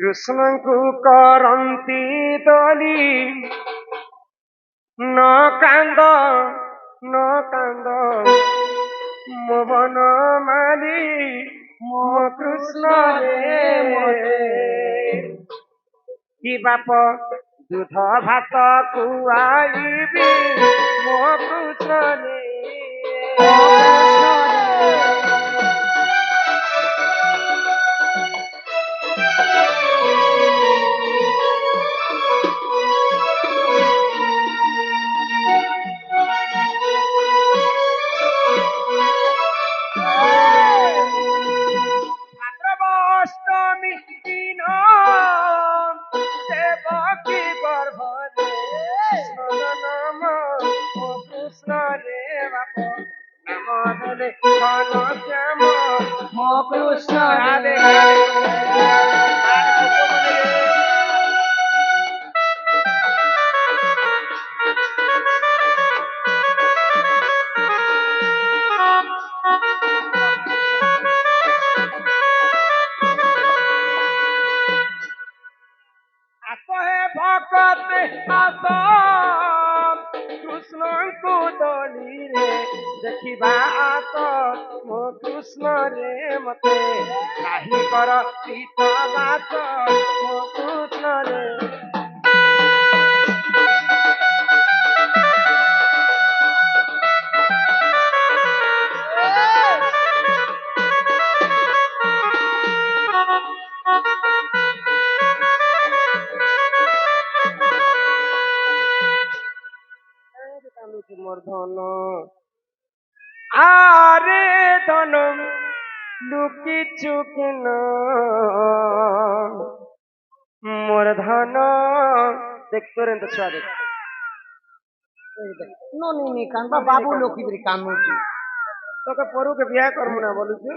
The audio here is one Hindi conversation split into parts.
କୃଷ୍ଣଙ୍କୁ କରନ୍ତି ଦୋଳି ନ କାନ୍ଦ ନ କାନ୍ଦ ମୋ ବନ ମାଲି ମୋ କୃଷ୍ଣ ରେ କି ବାପ ଦୁଧ ଭାତ ଖୁଆଇବି ମୋ କୃଷ୍ଣ ରେ ভাদ্রবষ্টমী দিন দেবকী গর্ভরে কৃষ্ণ নাম ও কৃষ্ণ রে বাপ নাম ধরে ঘন শ্যাম মো কৃষ্ণ রাধে রে ଆସ ହେ ଭକତେ ଆସ କୃଷ୍ଣଙ୍କୁ ଦୋଳିରେ ଦେଖିବା ଆସ ମୋ କୃଷ୍ଣ ରେ ମତେ କାହିଁ କର ଶୀତ ବାସ ମୋ କୃଷ୍ଣ ରେ মোর ধন আরে ধন লুকিছু কেন মোর ধন দেখতো রে তো ছুয়া দেখ নি কানবা বাবু লোকি বলি কানুছি তোকে পরুকে বিয়া করবো না বলুছু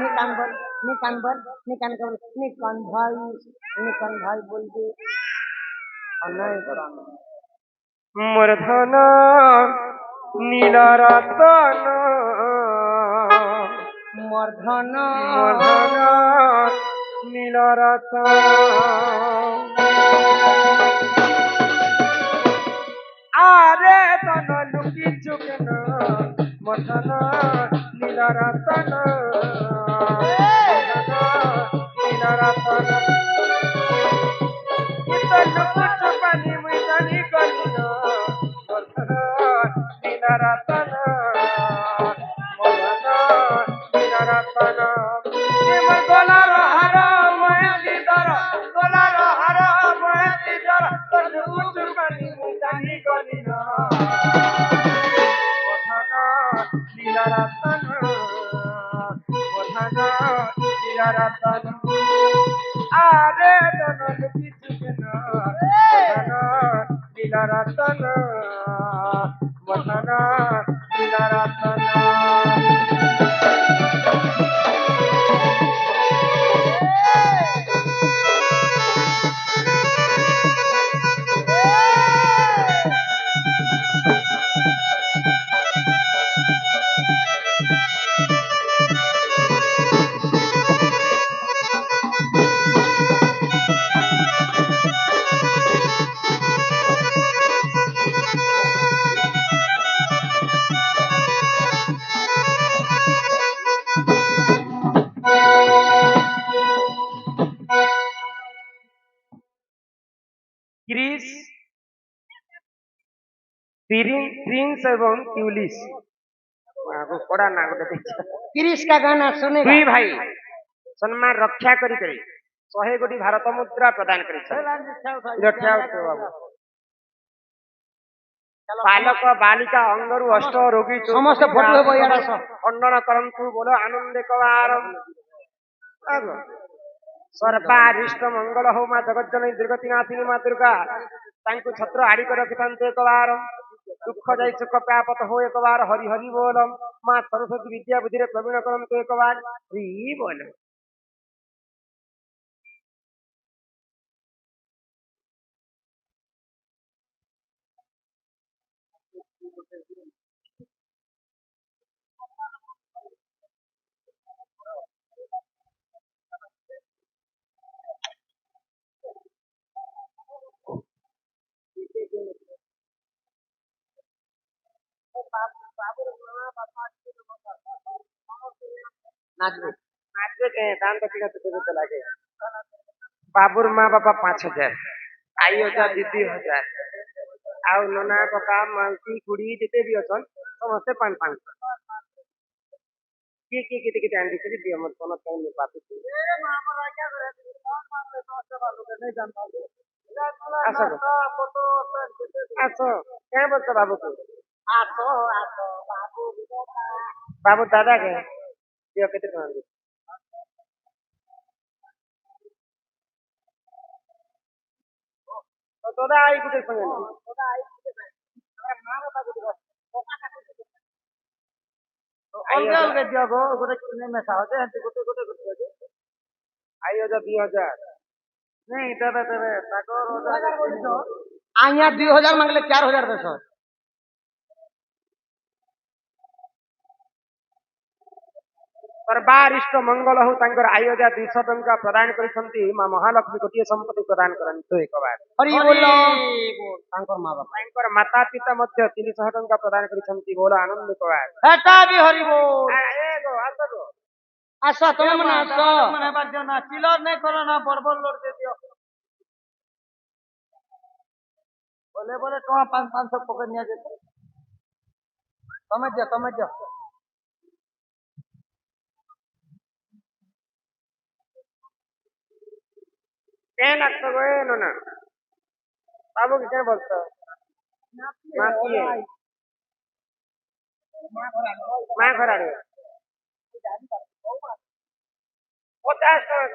নি কানবল নি কানবল নি কানবল নি কান ভাই বলবে অন্যায় করা মোর ধন নীল রতন মোর ধন মোর ধন নীল রতন আরে ধন লুকিছু কেন মোর ধন নীল রতন নীল রতন ইত লুকুছু পানি মুই জানি করিন মোর ধন নীল রতন মোর ধন নীল রতন মোর গলার হার ময়ূরী ধর গলার হার ময়ূরী ধর তোর লুকুছু পানি মুই জানি করিন নীলরতন মোধন নীলরতন আরে ধন লুকিছু কেন মোধন নীলরতন মোধন নীলরতন ক্রিস প্রিন্স এবং কিউলিস কড়া না গোটে দেখছ क्रिश का गाना सुनेगा দুই ভাই সম্মান রক্ষা করিতে 100 কোটি ভারত মুদ্রা প্রদান করেছে রক্ষা বাবু বালক বালিকা অঙ্গরু অষ্ট রোগী समस्त फोटो है यार খণ্ডন করন্তু বলো আনন্দে কবার সর্বারিষ্ট মঙ্গল হো মা জগজ্জননী দুর্গতি নাথিনী মা দুর্গা ତାଙ୍କୁ ଛତ୍ର ଆଡ଼ିକ ରଖିଥାନ୍ତୁ ଏକବାର ଦୁଃଖ ଯାଇ ସୁଖ ପ୍ରାପତ ହଉ ଏକବାର ହରି ହରି ବୋଲ ମା ସରସ୍ୱତୀ ବିଦ୍ୟା ବୁଦ୍ଧିରେ ପ୍ରବୀଣ କରନ୍ତୁ ଏକବାର ହରି ବୋଲ नाचबे नाचबे के दान दक्षिणा तो देवे तो लागे बाबूर माँ बापा 5,000 आई होता दीदी 1,000 आउ नना कका माउसी कुड़ी जिते भी अछन समस्ते 500 की किते किते आंटी से दियो मत कोन टाइम में पापी आसो आसो क्या बोलते बाबू को आसो आसो बाबू बाबू दादा के दियो किते टंका तो तोदा आई कुते संगे अलगे अलगे दियो गो गोटे किने में साहते हंती गोटे गोटे गोटे दियो आई होता 2,000 नहीं तबे तबे ताको आइया 2,000 मांगले 4,000 देसो पर बार इष्ट मंगल हो तांकर आय 200 टंका प्रदान करिसंती मां महालक्ष्मी गोटिए संपत्ति प्रदान करंतो एक बार हरि बोल तांकर मां बाप तांकर माता पिता मध्य 300 टंका प्रदान करिसंती बोल आनंद एक बार हेटा भी हरि बोल ए गो आसो आसो तुम मन आसो मने बाजो ना चिलर नहीं करो ना बड़बड़ लोड दे दियो बोले बोले टका 500 पकड़ निया जे समझ जा क्या लगता गो नो ना बाबू के क्या बोलता माफी है मां घर आ 50 सर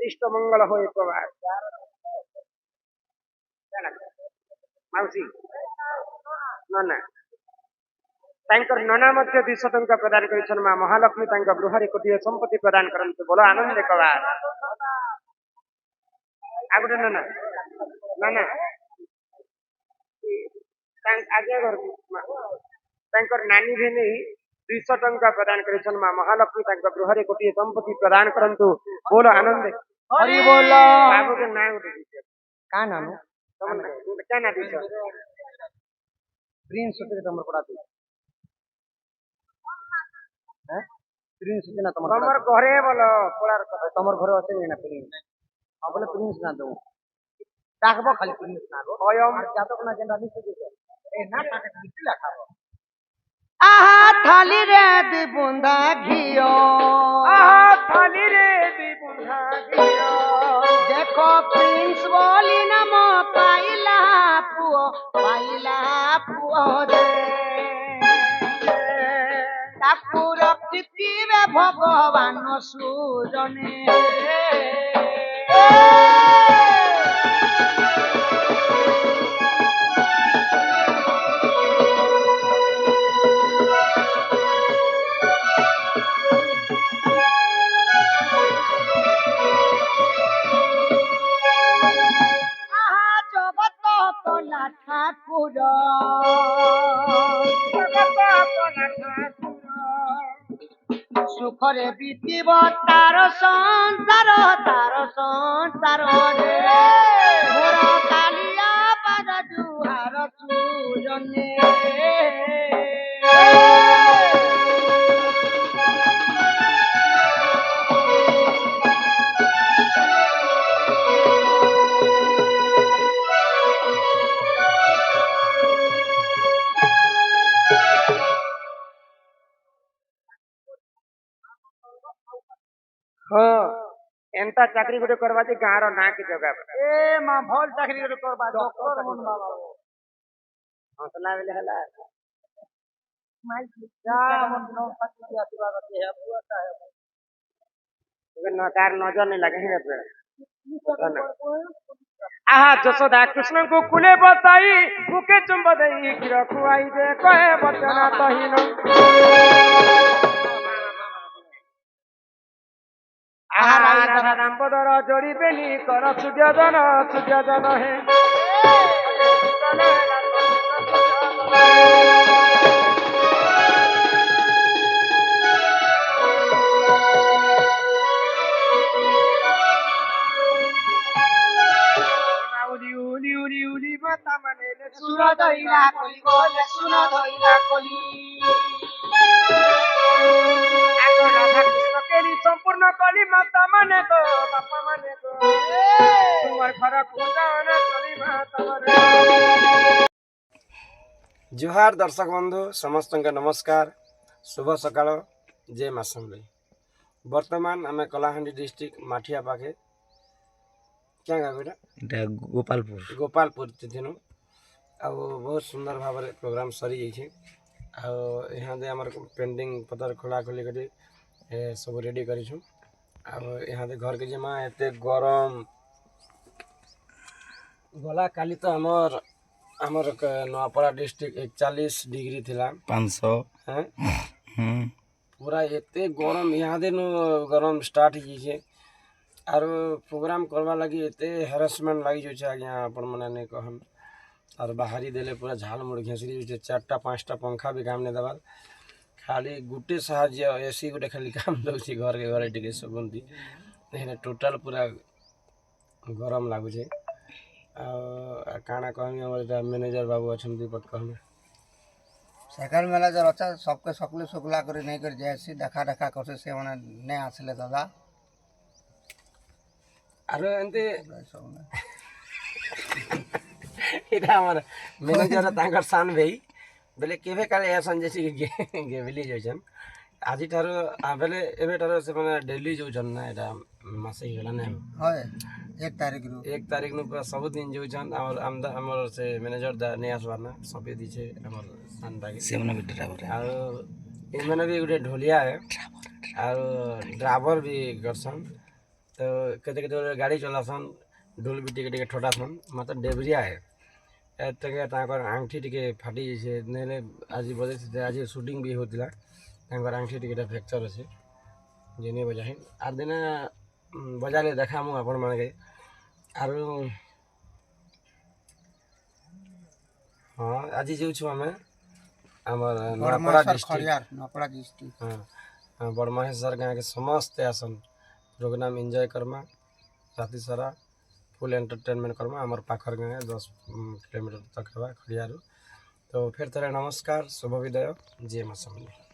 इष्ट मंगल हो एक बार माउसी नना तांकर नना मध्य 200 टंका प्रदान करिछन मां महालक्ष्मी तांका गृहरे कोटिए संपत्ति प्रदान करंतु बोलो आनंद एक बार आगुटे नना नना आगे घर तांकर नानी भेने 200 टंका प्रदान करिछन मां महालक्ष्मी तांका गृहरे कोटिए संपत्ति प्रदान करंतु बोलो आनंद हरि बोल बाबू के नाम उठे दीजिए का नानु तुम क्या ना दीजिए प्रिंस सुते तमर पड़ा दे हैं प्रिंस सुते ना तमर तमर घरे बोलो कोलार पड़ा तमर घरे আছে না प्रिंस हम बोले प्रिंस ना दो डाकबो खाली प्रिंस ना दो स्वयं जातक ना जेंदा नहीं सुते ए ना ताके बिटी लाखाबो आहा थाली रे दी बुंदा घियो आहा थाली रे दी बुंदा घियो देखो प्रिंस बोली नाम पाइला पुओ रे ताकू रखिथिबे भगवान सुजने ठाकुर सुखरे बीतिब तार संसार रे मोर कालिया पाद जुहार सुजने हाँ एंता चाकरी गुटे करवा दे गाँव ना की जगह पर ए मां भल चाकरी रे करबा डॉक्टर मन बाबा हौसला वेले हला जा मन नो सच्ची आशीर्वाद है बुआता है अगर नकार नजर नहीं लगे है पे आहा जसोदा कृष्ण को कुले बताई मुके चुंब दई गिर खुआई दे कहे बचना तहिन आहा राधा दामोदर जोड़ी बेनी कर सूर्यजन है उली उली उली उली ধইরা কলি বলে শুনো ধইরা কলি আগো রাধা কৃষ্ণ কেলি সম্পূর্ণ কলি মাতা মানে গো বাপা মানে গো তোমার ঘর পূজন চলি মাতা মানে जुहार दर्शक बंधु समस्त नमस्कार शुभ सकाळ जय माँ समलेई बर्तमान आम कलाहांडी डिस्ट्रिक्ट माठिया पाखे क्या गाँव गोपालपुर गोपालपुर थिनु आ बहुत सुंदर भाव प्रोग्राम सरी जाइए यहाँ दे आमर पेंडिंग पतर खोला खोली कर सब रेडी करूँ यहाँ दे घर के जमा एत गरम गला काली तो आमर आमर नवापड़ा डिस्ट्रिक्ट 41 डिग्री थिला 500 हैं पूरा एते गरम यहाँ दे गरम स्टार्ट हो आर प्रोग्राम करवा लगी एते हेरासमेंट लगी जो आज्ञा अपन मैंने नहीं कहन और बाहरी देले पूरा झाल मुड़ घेसरी जो 4टा 5टा पंखा भी काम नहीं दबार खाली गुटे साहाଯ୍ୟ एसी गोटे खाली काम दौर घर के घर टे सुगंधी टोटाल पूरा गरम लगुचे काना कहमी हमारे मैनेजर बाबू अच्छा दीपक कहमी सेकंड मैनेजर अच्छा सबके सकले सुकला कर नहीं कर जाए देखा देखा कर से माने नहीं आसले दादा आरो एंते इटा हमर मैनेजर तांकर सान भाई बेले केबे काले आसन जैसे गेबली जोजन आजि थारो बेले एबे थारो से माने डेली जोजन ना एटा मासे गला ना होय 1 तारिख नु पूरा सब दिन जोजन और आमदा हमर से मैनेजर दा नहीं आसबार ना सबे दिछे हमर सान भाई से मने भी ड्राइवर और इमने भी गुटे ढोलिया है और ड्राइवर भी करसन तो केते केते गाड़ी चलासन ढोल भी टिके टिके ठोटासन मतलब डेबरिया है एतके ताकर आंगठी टिके फाटी जे नेले आज बजे आज शूटिंग भी होतिला ताकर आंगठी टिके फ्रैक्चर अछि जेने बजाहि आर दिन बजाले देखामु अपन माने के आरो हां आज जेउ छु हमें हमर नपड़ा डिस्ट्रिक्ट हां बड़महेश्वर गांव के समस्त आसन प्रोग्राम एंजॉय करमा राति सारा फुल एंटरटेनमेंट करमा हमार पाखर गाँव 10 किलोमीटर तक है खड़ियारू तो फिर तरह नमस्कार शुभ विदाय जय माँ समलेई।